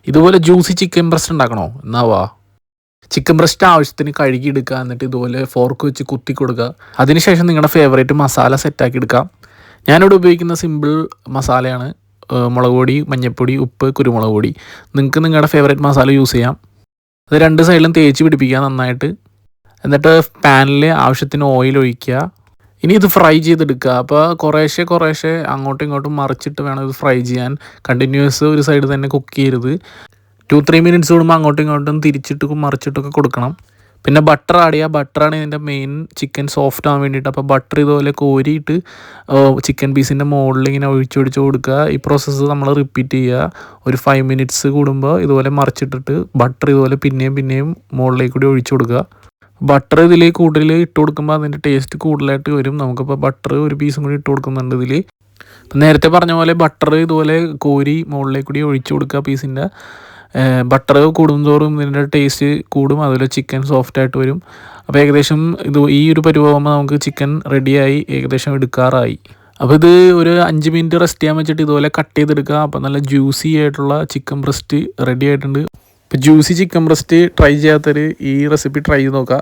ഇതുപോലെ juicy chicken breast ഉണ്ടാക്കണോ? എന്നാ വാ. ചിക്കൻ ബ്രസ്റ്റ് ആവശ്യത്തിന് കഴുകിയെടുക്കുക, എന്നിട്ട് ഇതുപോലെ ഫോർക്ക് വെച്ച് കുത്തി കൊടുക്കുക. അതിനുശേഷം നിങ്ങളുടെ ഫേവറേറ്റ് മസാല സെറ്റാക്കി എടുക്കാം. ഞാനിവിടെ ഉപയോഗിക്കുന്ന സിമ്പിൾ മസാലയാണ്. മുളക് പൊടി, മഞ്ഞൾപ്പൊടി, ഉപ്പ്, കുരുമുളക് പൊടി. നിങ്ങൾക്ക് നിങ്ങളുടെ ഫേവറേറ്റ് മസാല യൂസ് ചെയ്യാം. അത് രണ്ട് സൈഡിലും തേച്ച് പിടിപ്പിക്കുക നന്നായിട്ട്. എന്നിട്ട് പാനിൽ ആവശ്യത്തിന് ഓയിൽ ഒഴിക്കുക. ഇനി ഇത് ഫ്രൈ ചെയ്തെടുക്കുക. അപ്പോൾ കുറേശ്ശെ അങ്ങോട്ടും ഇങ്ങോട്ടും മറിച്ചിട്ട് വേണം ഇത് ഫ്രൈ ചെയ്യാൻ. കണ്ടിന്യൂസ് ഒരു സൈഡ് തന്നെ കുക്ക് ചെയ്യരുത്. 2-3 മിനിറ്റ്സ് കൂടുമ്പോൾ അങ്ങോട്ടും ഇങ്ങോട്ടും തിരിച്ചിട്ടും മറിച്ചിട്ടൊക്കെ കൊടുക്കണം. പിന്നെ ബട്ടർ ആഡ് ചെയ്യുക. ബട്ടറാണ് ഇതിൻ്റെ മെയിൻ ചിക്കൻ സോഫ്റ്റ് ആവാൻ വേണ്ടിയിട്ട്. അപ്പോൾ ബട്ടർ ഇതുപോലെ കോരിയിട്ട് ചിക്കൻ പീസിൻ്റെ മുകളിൽ ഇങ്ങനെ ഒഴിച്ചൊഴിച്ച് കൊടുക്കുക. ഈ പ്രോസസ്സ് നമ്മൾ റിപ്പീറ്റ് ചെയ്യുക. ഒരു 5 മിനിറ്റ്സ് കൂടുമ്പോൾ ഇതുപോലെ മറിച്ചിട്ടിട്ട് ബട്ടർ ഇതുപോലെ പിന്നെയും മുകളിലേക്ക് കൂടി ഒഴിച്ചു കൊടുക്കുക. ബട്ടർ ഇതിൽ കൂടുതൽ ഇട്ട് കൊടുക്കുമ്പോൾ അതിൻ്റെ ടേസ്റ്റ് കൂടുതലായിട്ട് വരും. നമുക്കിപ്പോൾ ബട്ടർ ഒരു പീസും കൂടി ഇട്ട് കൊടുക്കുന്നുണ്ട് ഇതിൽ. ഇപ്പം നേരത്തെ പറഞ്ഞ പോലെ ബട്ടർ ഇതുപോലെ കോരി മുകളിലേക്ക് കൂടി ഒഴിച്ചു കൊടുക്കുക പീസിൻ്റെ. ബട്ടർ കൂടുന്തോറും ഇതിൻ്റെ ടേസ്റ്റ് കൂടും, അതുപോലെ ചിക്കൻ സോഫ്റ്റായിട്ട് വരും. അപ്പോൾ ഏകദേശം ഈ ഒരു പരുവാകുമ്പോൾ നമുക്ക് ചിക്കൻ റെഡിയായി, ഏകദേശം എടുക്കാറായി. അപ്പോൾ ഇത് ഒരു 5 മിനിറ്റ് റെസ്റ്റ് ചെയ്യാൻ വെച്ചിട്ട് ഇതുപോലെ കട്ട് ചെയ്തെടുക്കുക. അപ്പോൾ നല്ല ജ്യൂസി ആയിട്ടുള്ള ചിക്കൻ ബ്രസ്റ്റ് റെഡി ആയിട്ടുണ്ട്. ഇപ്പോൾ ജ്യൂസി ചിക്കൻ ബ്രസ്റ്റ് ട്രൈ ചെയ്യാത്തവർ ഈ റെസിപ്പി ട്രൈ ചെയ്ത് നോക്കുക.